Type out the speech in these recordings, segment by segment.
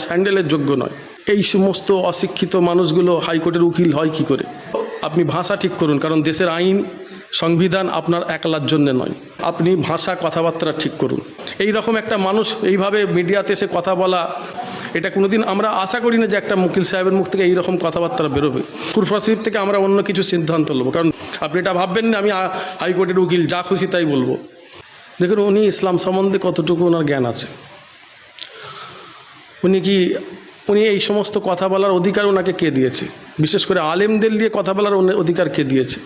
স্যান্ডেলের যোগ্য নয়। এই সমস্ত অশিক্ষিত মানুষগুলো হাইকোর্টের উকিল হয় কি করে? আপনি ভাষা ঠিক করুন, কারণ দেশের আইন সংবিধান আপনার একলার জন্য নয়। আপনি ভাষা কথাবার্তা ঠিক করুন। এই রকম একটা মানুষ এইভাবে মিডিয়াতে এসে কথা বলা, এটা কোনোদিন আমরা আশা করি না যে একটা উকিল সাহেবের মুখ থেকে এইরকম কথাবার্তা বেরোবে। ফুরফুরা শরীফ থেকে আমরা অন্য কিছু সিদ্ধান্ত নেবো, কারণ আপনি এটা ভাববেন না আমি হাইকোর্টের উকিল যা খুশি তাই বলবো। দেখুন, উনি ইসলাম সম্বন্ধে কতটুকু ওনার জ্ঞান আছে, উনি এই সমস্ত কথা বলার অধিকার ওনাকে কে দিয়েছে? বিশেষ করে আলেমদের দিয়ে কথা বলার অধিকার কে দিয়েছে?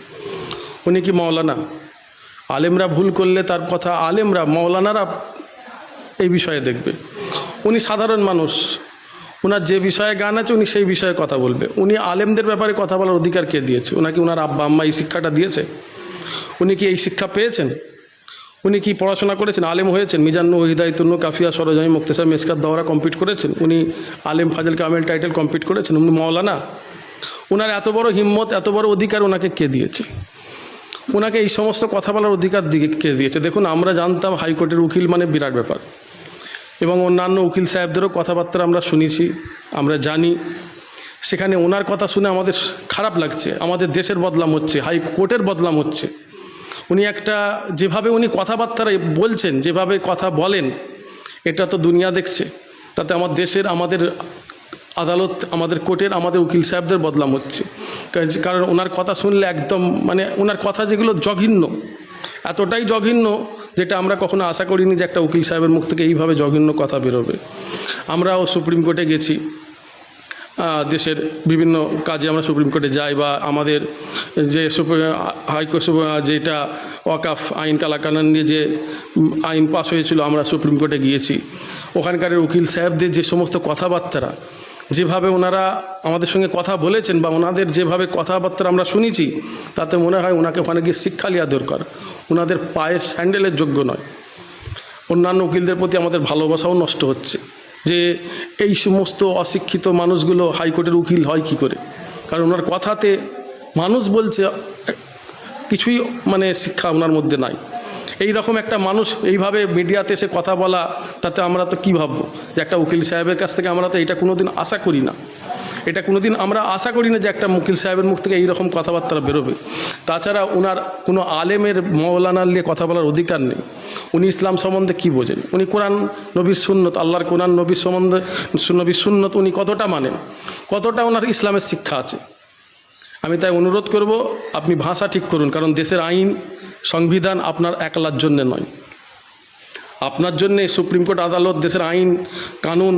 উনি কি মৌলানা? আলেমরা ভুল করলে তার কথা আলেমরা, মৌলানারা এই বিষয়ে দেখবে। উনি সাধারণ মানুষ, ওনার যে বিষয়ে জ্ঞান আছে উনি সেই বিষয়ে কথা বলবে। উনি আলেমদের ব্যাপারে কথা বলার অধিকার কে দিয়েছে? ওনাকে ওনার আব্বা আম্মা এই শিক্ষাটা দিয়েছে? উনি কি এই শিক্ষা পেয়েছেন? উনি কি পড়াশোনা করেছেন? আলেম হয়েছেন? মিজান্নু, হিদায়তুন্নু, কাফিয়া, সরজামি, মুক্তেসার, মেশকাত, দওরা কমপ্লিট করেছেন? উনি আলেম, ফাজল, কামেল টাইটেল কমপ্লিট করেছেন? উনি মৌলানা? ওনার এত বড় হিম্মত, এত বড় অধিকার ওনাকে কে দিয়েছে? ওনাকে এই সমস্ত কথা বলার অধিকার কে দিয়েছে? দেখুন, আমরা জানতাম হাইকোর্টের উকিল মানে বিরাট ব্যাপার, এবং অন্যান্য উকিল সাহেবদেরও কথাবার্তা আমরা শুনেছি, আমরা জানি। সেখানে ওনার কথা শুনে আমাদের খারাপ লাগছে। আমাদের দেশের বদনাম হচ্ছে, হাইকোর্টের বদনাম হচ্ছে। উনি যেভাবে উনি কথাবার্তা বলছেন, যেভাবে কথা বলেন, এটা তো দুনিয়া দেখছে। তাতে আমার দেশের, আমাদের আদালত, আমাদের কোর্টের, আমাদের উকিল সাহেবদের বদনাম হচ্ছে। কারণ ওনার কথা শুনলে একদম ওনার কথা যেগুলো জঘন্য, এতটাই জঘন্য যেটা আমরা কখনো আশা করিনি যে একটা উকিল সাহেবের মুখ থেকে এইভাবে জঘন্য কথা বেরোবে। আমরাও সুপ্রিম কোর্টে গেছি, দেশের বিভিন্ন কাজে আমরা সুপ্রিম কোর্টে যাই, বা আমাদের যে হাইকোর্ট যেটা ওয়াকাফ আইন কালাকানুন নিয়ে যে আইন পাস হয়েছিল, আমরা সুপ্রিম কোর্টে গিয়েছি। ওখানকার উকিল সাহেবদের যে সমস্ত কথাবার্তা, যেভাবে ওনারা আমাদের সঙ্গে কথা বলেছেন, বা ওনাদের যেভাবে কথাবার্তা আমরা শুনেছি, তাতে মনে হয় ওনাকে ওখানে গিয়ে শিক্ষা নেওয়া দরকার। ওনাদের পায়ের স্যান্ডেলের যোগ্য নয়। অন্যান্য উকিলদের প্রতি আমাদের ভালোবাসাও নষ্ট হচ্ছে, যে এই সমস্ত অশিক্ষিত মানুষগুলো হাইকোর্টের উকিল হয় কি করে? কারণ ওনার কথাতে মানুষ বলছে কিছুই শিক্ষা ওনার মধ্যে নাই। এই রকম একটা মানুষ এইভাবে মিডিয়াতে এসে কথা বলা, তাতে আমরা তো কী ভাববো যে একটা উকিল সাহেবের কাছ থেকে আমরা তো এটা কোনোদিন আশা করি না। এটা কোনোদিন আমরা আশা করি না যে একটা উকিল সাহেবের মুখ থেকে এইরকম কথাবার্তা বেরোবে। তাছাড়া ওনার কোনো আলেমের, মৌলানার নিয়ে কথা বলার অধিকার নেই। উনি ইসলাম সম্বন্ধে কি বোঝেন? উনি কোরআন, নবীর সুন্নত, আল্লাহর কোরআন, নবীর সম্বন্ধে, নবীর সুন্নত উনি কতটা মানেন? কতটা ওনার ইসলামের শিক্ষা আছে? আমি তাই অনুরোধ করব, আপনি ভাষা ঠিক করুন, কারণ দেশের আইন সংবিধান আপনার একলার জন্য নয়। আপনার জন্যে সুপ্রিম কোর্ট, আদালত, দেশের আইন কানুন